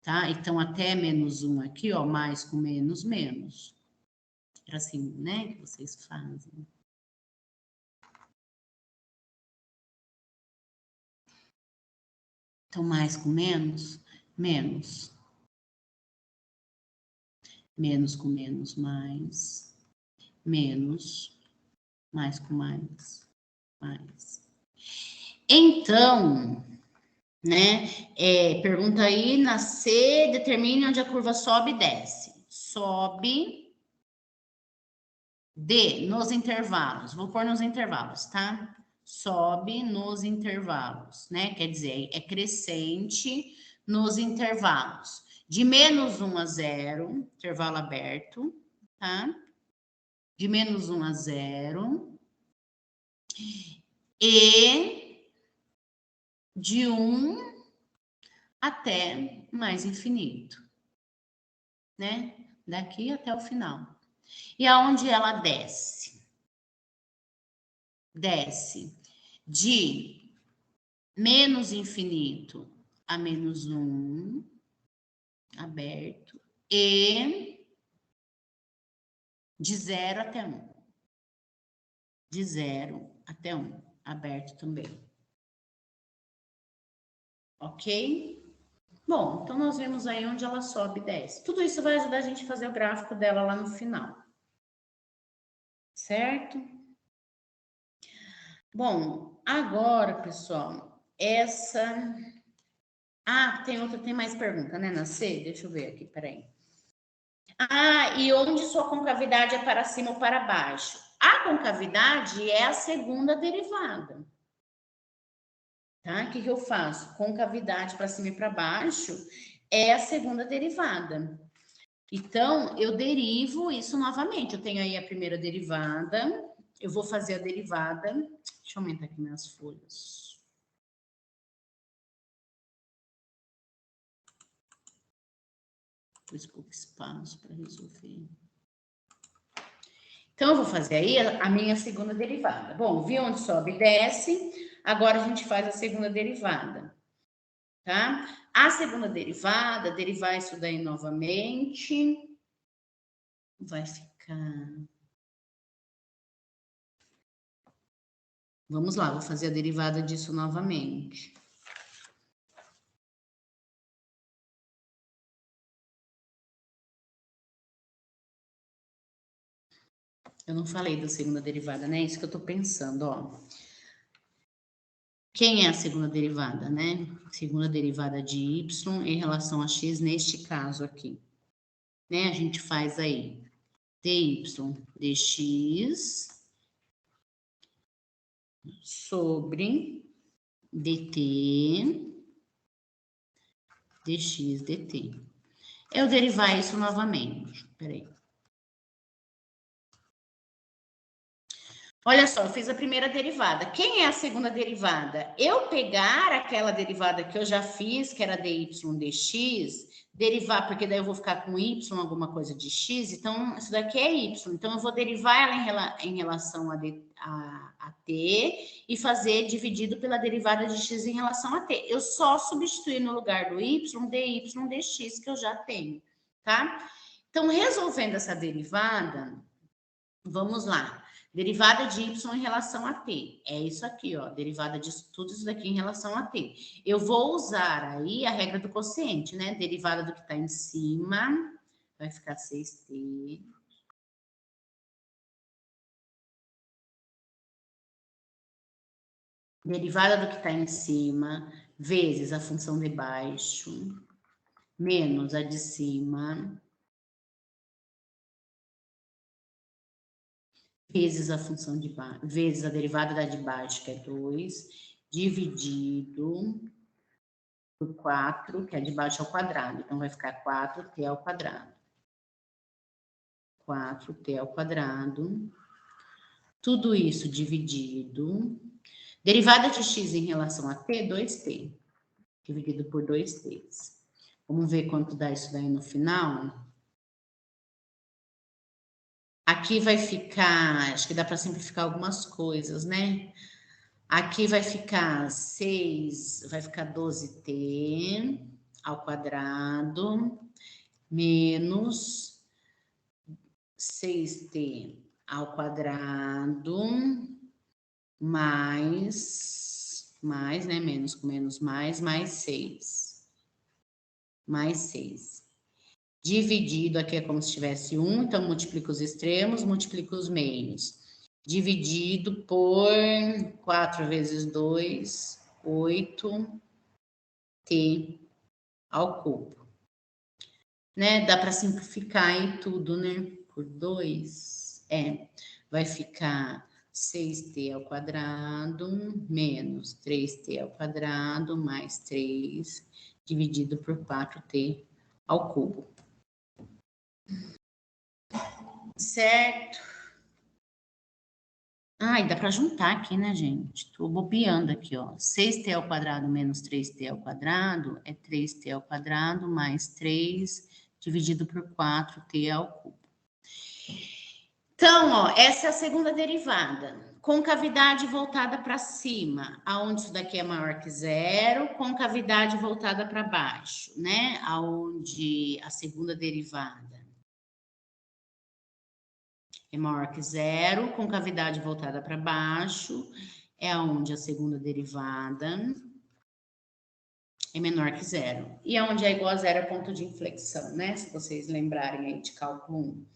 Tá? Então, até menos 1 aqui, ó, mais com menos, menos. Era assim, né, que vocês fazem. Então, mais com menos, menos. Menos com menos, mais. Menos, mais com mais, mais. Então, né, pergunta aí na C, determine onde a curva sobe e desce. Sobe, D, nos intervalos. Vou pôr nos intervalos, tá? Sobe nos intervalos, né? Quer dizer, é crescente nos intervalos. De menos 1 a 0, intervalo aberto, tá? De menos 1 a 0. E de 1 até mais infinito, né? Daqui até o final. E aonde ela desce? Desce de menos infinito a menos 1, aberto, e de 0 até 1. De 0 até 1, aberto também. Ok? Bom, então nós vemos aí onde ela sobe e desce. Tudo isso vai ajudar a gente a fazer o gráfico dela lá no final. Certo? Bom, agora, pessoal, essa... Ah, tem mais pergunta, né, na C? Deixa eu ver aqui, peraí. Ah, e onde sua concavidade é para cima ou para baixo? A concavidade é a segunda derivada. Tá? O que eu faço? Concavidade para cima e para baixo é a segunda derivada. Então, eu derivo isso novamente. Eu tenho aí a primeira derivada, eu vou fazer a derivada. Deixa eu aumentar aqui minhas folhas. Pus pouco espaço para resolver. Então, eu vou fazer aí a minha segunda derivada. Bom, vi onde sobe e desce. Agora, a gente faz a segunda derivada. Tá? A segunda derivada, derivar isso daí novamente. Vai ficar... Vamos lá, vou fazer a derivada disso novamente. Eu não falei da segunda derivada, né? Isso que eu tô pensando, ó. Quem é a segunda derivada, né? Segunda derivada de y em relação a x, neste caso aqui. Né? A gente faz aí dy dx sobre dt dx dt. Eu derivar isso novamente. Peraí. Olha só, eu fiz a primeira derivada. Quem é a segunda derivada? Eu pegar aquela derivada que eu já fiz, que era dy dx, derivar, porque daí eu vou ficar com y, alguma coisa de x, então isso daqui é y. Então eu vou derivar ela em relação a t e fazer dividido pela derivada de x em relação a t. Eu só substituir no lugar do y, dy dx, que eu já tenho, tá? Então, resolvendo essa derivada, vamos lá. Derivada de y em relação a t. É isso aqui, ó. Derivada de tudo isso daqui em relação a t. Eu vou usar aí a regra do quociente, né? Derivada do que está em cima vai ficar 6t. Derivada do que está em cima vezes a função de baixo menos a de cima, vezes a função de baixo, vezes a derivada da de baixo, que é 2, dividido por 4, que é de baixo ao quadrado. Então, vai ficar 4t ao quadrado. 4t ao quadrado. Tudo isso dividido. Derivada de x em relação a t, 2t. Dividido por 2t. Vamos ver quanto dá isso daí no final. Aqui vai ficar, acho que dá para simplificar algumas coisas, né? Aqui vai ficar 6, vai ficar 12t ao quadrado, menos 6t ao quadrado, mais, né? Menos com menos, mais 6. Mais 6. Dividido, aqui é como se tivesse 1, então multiplica os extremos, multiplica os meios. Dividido por 4 vezes 2, 8t ao cubo. Né? Dá para simplificar aí tudo, né? Por 2, vai ficar 6t ao quadrado, menos 3t ao quadrado, mais 3, dividido por 4t ao cubo. Certo? Ah, e dá para juntar aqui, né, gente? Tô bobeando aqui, ó. 6t ao quadrado menos 3t ao quadrado é 3t ao quadrado mais 3 dividido por 4t ao cubo. Então, ó, essa é a segunda derivada. Concavidade voltada para cima, aonde isso daqui é maior que zero, concavidade voltada para baixo, né? Aonde a segunda derivada é maior que zero, concavidade voltada para baixo, é onde a segunda derivada é menor que zero. E onde é igual a zero é ponto de inflexão, né? Se vocês lembrarem aí de cálculo 1.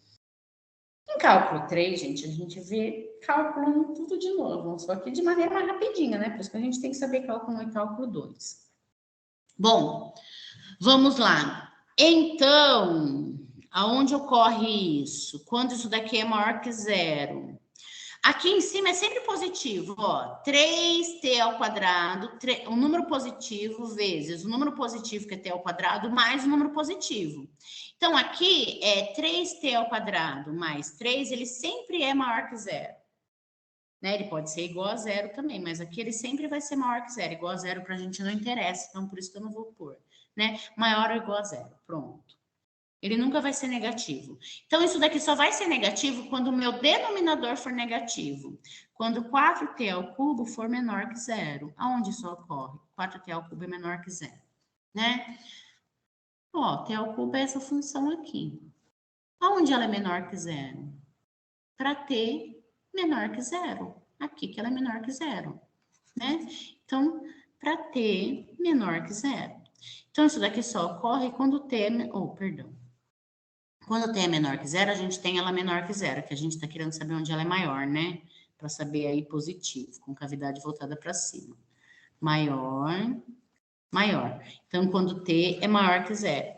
Em cálculo 3, gente, a gente vê cálculo 1 tudo de novo, só que de maneira mais rapidinha, né? Por isso que a gente tem que saber cálculo 1 e cálculo 2. Bom, vamos lá. Então, aonde ocorre isso? Quando isso daqui é maior que zero. Aqui em cima é sempre positivo, ó. 3t ao quadrado, um número positivo vezes o número positivo que é t ao quadrado, mais o número positivo. Então, aqui é 3t ao quadrado mais 3, ele sempre é maior que zero. Né? Ele pode ser igual a zero também, mas aqui ele sempre vai ser maior que zero. Igual a zero pra gente não interessa, então por isso que eu não vou pôr. Né? Maior ou igual a zero, pronto. Ele nunca vai ser negativo. Então, isso daqui só vai ser negativo quando o meu denominador for negativo. Quando 4t ao cubo for menor que zero. Aonde isso ocorre? 4t ao cubo é menor que zero, né? Ó, t ao cubo é essa função aqui. Aonde ela é menor que zero? Para t menor que zero. Aqui que ela é menor que zero, né? Então, para t menor que zero. Então, isso daqui só ocorre quando t... perdão. Quando t é menor que zero, a gente tem ela menor que zero, que a gente está querendo saber onde ela é maior, né? Para saber aí positivo, com cavidade voltada para cima. Maior, maior. Então, quando t é maior que zero.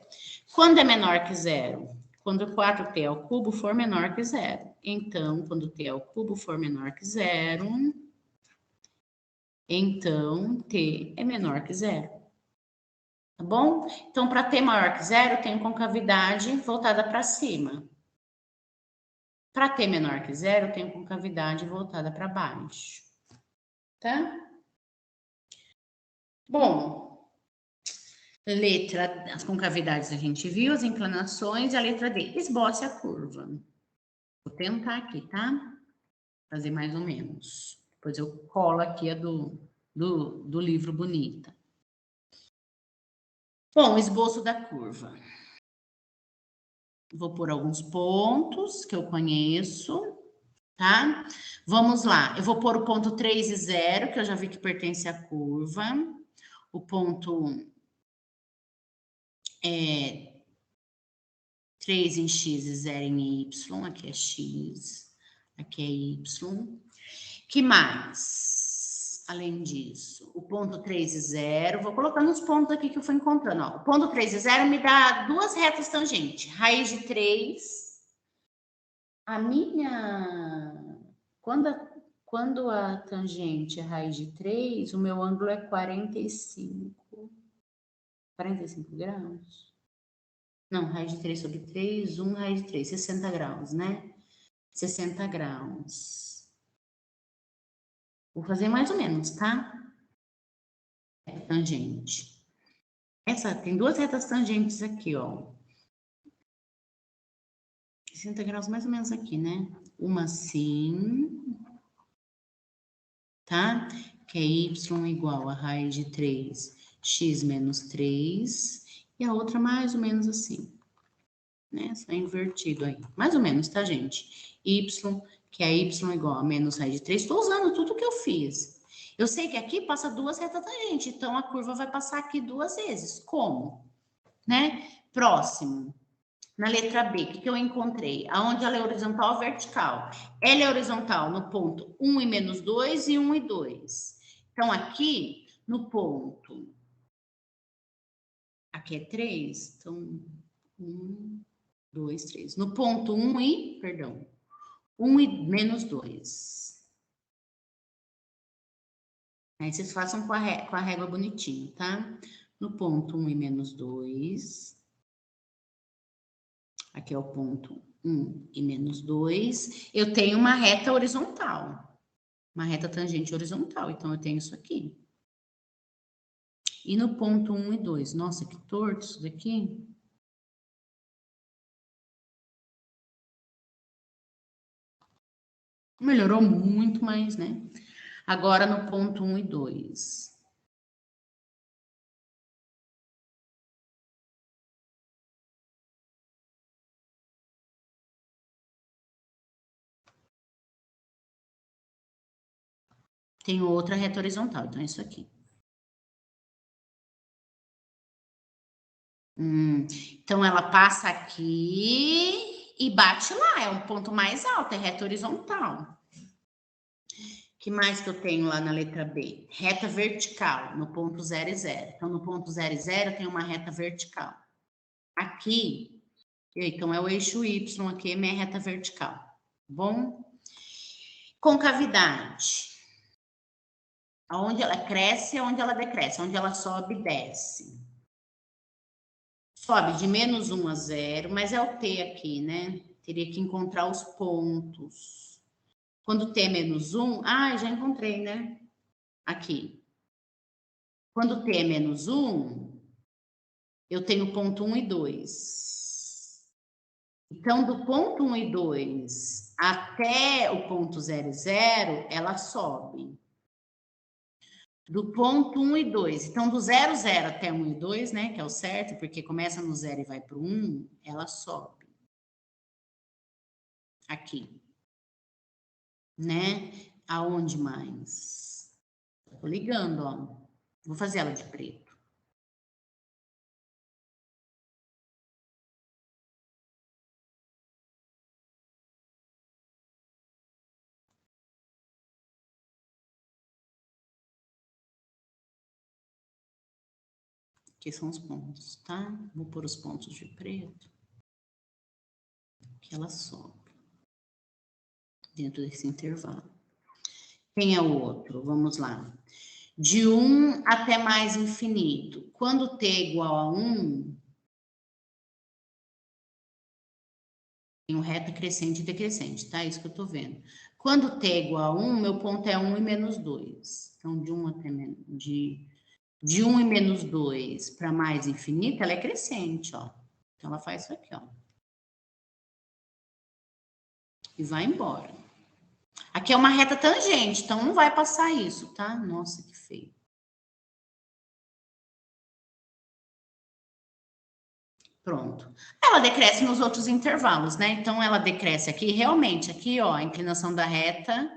Quando é menor que zero? Quando 4t ao cubo for menor que zero. Então, quando t ao cubo for menor que zero, então t é menor que zero. Tá bom? Então, para t maior que zero, tem concavidade voltada para cima. Para t menor que zero, tem concavidade voltada para baixo. Tá? Bom, letra, as concavidades a gente viu, as inclinações e a letra D. Esboce a curva. Vou tentar aqui, tá? Fazer mais ou menos. Depois eu colo aqui a do livro Bonita. Bom, esboço da curva. Vou pôr alguns pontos que eu conheço, tá? Vamos lá. Eu vou pôr o ponto 3 e 0, que eu já vi que pertence à curva. O ponto 3 em x e 0 em y. Aqui é x, aqui é y. Que mais? além disso, o ponto 3 e 0, vou colocando os pontos aqui que eu fui encontrando. Ó. O ponto 3 e 0 me dá duas retas tangentes. Raiz de 3. A minha... Quando a tangente é raiz de 3, o meu ângulo é 45. 45 graus? Não, raiz de 3 sobre 3, 1 raiz de 3, 60 graus, né? 60 graus. Vou fazer mais ou menos, tá? Tangente. Essa tem duas retas tangentes aqui, ó. 60 graus mais ou menos aqui, né? Uma assim, tá? Que é y igual a raiz de 3, x menos 3. E a outra mais ou menos assim, né? Só invertido aí. Mais ou menos, tá, gente? Y, que é y igual a menos raiz de 3. Estou usando tudo que eu fiz. Eu sei que aqui passa duas retas tangentes, então a curva vai passar aqui duas vezes. Como? Né? Próximo. Na letra B, o que eu encontrei? Aonde ela é horizontal ou vertical? Ela é horizontal no ponto 1 e menos 2 e 1 e 2. Então, aqui, no ponto... Aqui é 3. Então, 1, 2, 3. No ponto 1 e... Perdão. 1 e menos 2. Aí, vocês façam com a régua bonitinho, tá? No ponto 1 e menos 2... Aqui é o ponto 1 e menos 2. Eu tenho uma reta horizontal. Uma reta tangente horizontal. Então, eu tenho isso aqui. E no ponto 1 e 2. Nossa, que torto isso daqui. Melhorou muito, mas, né? Agora, no ponto 1 e 2. Tenho outra reta horizontal. Então, é isso aqui. Então, ela passa aqui e bate lá. É um ponto mais alto, é reta horizontal. Que mais que eu tenho lá na letra B? Reta vertical, no ponto 0 e 0. Então, no ponto 0 e 0, tem uma reta vertical. Aqui, então, é o eixo Y, aqui é minha reta vertical. Bom? Concavidade. Onde ela cresce, onde ela decresce. Onde ela sobe, desce. Sobe de menos 1 a 0, mas é o T aqui, né? Teria que encontrar os pontos. Quando T é menos 1, já encontrei, né? Aqui. Quando T é menos 1, eu tenho ponto 1 e 2. Então, do ponto 1 e 2 até o ponto 0 e 0, ela sobe. Do ponto 1 e 2. Então, do 0, 0 até 1 e 2, né? Que é o certo, porque começa no 0 e vai para o 1, ela sobe. Aqui. Né? Aonde mais? Tô ligando, ó. Vou fazer ela de preto. Aqui são os pontos, tá? Vou pôr os pontos de preto. Que ela sobe. Dentro desse intervalo. Quem é o outro? Vamos lá. De 1 até mais infinito. Quando t é igual a 1, tem um reto crescente e decrescente, tá? Isso que eu tô vendo. Quando t é igual a 1, meu ponto é 1 e menos 2. Então, de 1 até de 1 e menos 2 para mais infinito, ela é crescente, ó. Então, ela faz isso aqui, ó. E vai embora. Aqui é uma reta tangente, então não vai passar isso, tá? Nossa, que feio. Pronto. Ela decresce nos outros intervalos, né? Então, ela decresce aqui, realmente, aqui, ó, a inclinação da reta,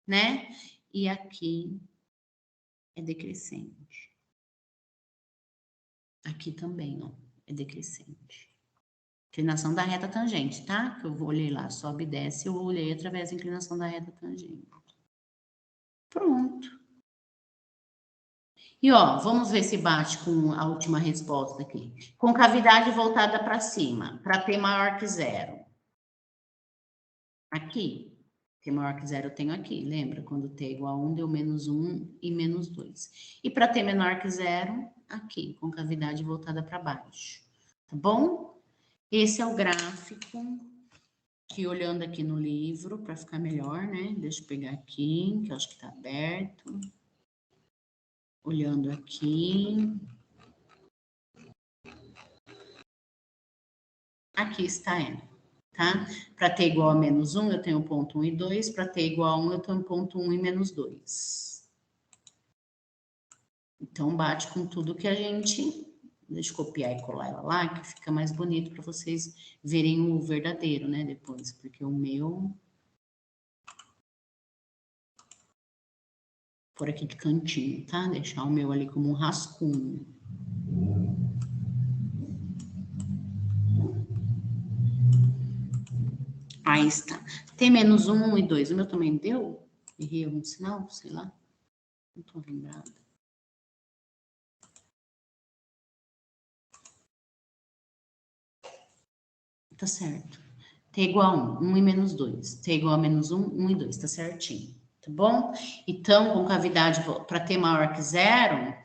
né? E aqui é decrescente. Aqui também, ó, é decrescente. Inclinação da reta tangente, tá? Que eu olhei lá, sobe e desce, eu olhei através da inclinação da reta tangente. Pronto. E, ó, vamos ver se bate com a última resposta aqui. Concavidade voltada para cima, para T maior que zero. Aqui. T maior que zero eu tenho aqui, lembra? Quando T é igual a 1, deu menos 1 e menos 2. E para T menor que zero, aqui, concavidade voltada para baixo. Tá bom? Esse é o gráfico que, olhando aqui no livro, para ficar melhor, né? Deixa eu pegar aqui, que eu acho que está aberto. Olhando aqui. Aqui está ela, tá? Para T igual a menos 1, eu tenho ponto 1 e 2. Para T igual a 1, eu tenho ponto 1 e menos 2. Então, bate com tudo que a gente... Deixa eu copiar e colar ela lá, que fica mais bonito para vocês verem o verdadeiro, né? Depois, porque o meu... Por aqui de cantinho, tá? Deixar o meu ali como um rascunho. Aí está. T menos 1 e 2. O meu também deu? Errei algum sinal? Sei lá. Não tô lembrada. Tá certo. T igual a 1, 1 e menos 2. T igual a menos 1, 1 e 2. Tá certinho. Tá bom? Então, com cavidade para T maior que zero,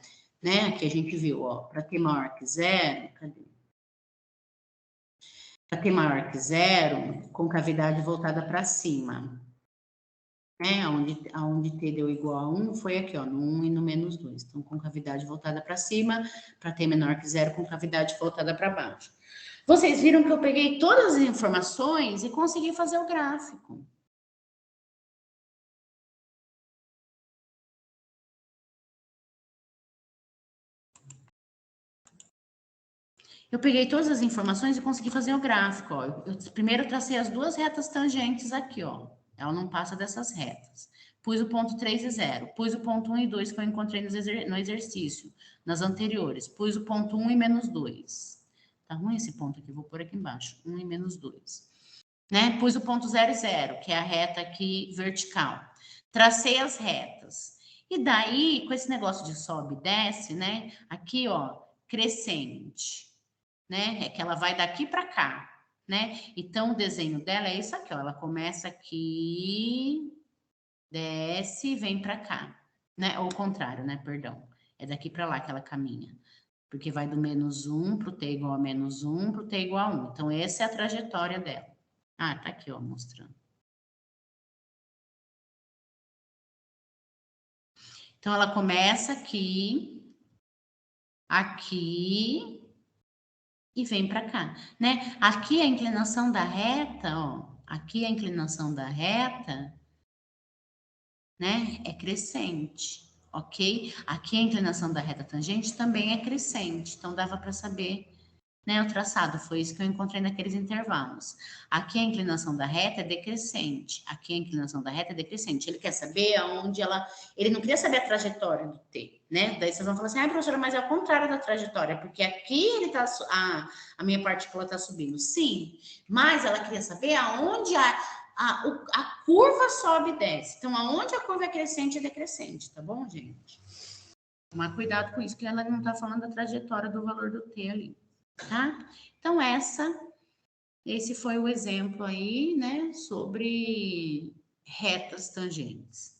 né? Aqui a gente viu, ó. Para T maior que zero, cadê? Para T maior que zero, com cavidade voltada para cima. Né? Onde T deu igual a 1 foi aqui, ó, no 1 e no menos 2. Então, com cavidade voltada para cima, para T menor que zero, com cavidade voltada para baixo. Vocês viram que eu peguei todas as informações e consegui fazer o gráfico. Eu peguei todas as informações e consegui fazer o gráfico, ó. Eu primeiro tracei as duas retas tangentes aqui, ó. Ela não passa dessas retas. Pus o ponto 3 e 0. Pus o ponto 1 e 2 que eu encontrei no exercício, nas anteriores. Pus o ponto 1 e menos 2. Tá ruim esse ponto aqui, vou pôr aqui embaixo. 1 e menos 2. Né? Pus o ponto 0 e 0, que é a reta aqui vertical. Tracei as retas. E daí, com esse negócio de sobe e desce, né? Aqui, ó, crescente, né? É que ela vai daqui para cá, né? Então, o desenho dela é isso aqui, ó. Ela começa aqui, desce e vem para cá, né? Ou o contrário, né? Perdão. É daqui para lá que ela caminha. Porque vai do menos 1 para o T igual a menos 1 para o T igual a 1. Então, essa é a trajetória dela. Ah, tá aqui, ó, mostrando. Então, ela começa aqui e vem para cá, né? Aqui a inclinação da reta, ó, aqui a inclinação da reta, né, é crescente, ok? Aqui a inclinação da reta tangente também é crescente, então dava para saber, né, o traçado, foi isso que eu encontrei naqueles intervalos. Aqui a inclinação da reta é decrescente, aqui a inclinação da reta é decrescente. Ele quer saber aonde ela... Ele não queria saber a trajetória do T, né? Daí vocês vão falar assim, ah, professora, mas é o contrário da trajetória, porque aqui ele tá, a minha partícula está subindo. Sim, mas ela queria saber aonde a curva sobe e desce. Então, aonde a curva é crescente e decrescente, tá bom, gente? Tomar cuidado com isso, que ela não está falando da trajetória do valor do T ali. Tá? Então, esse foi o exemplo aí, né, sobre retas tangentes.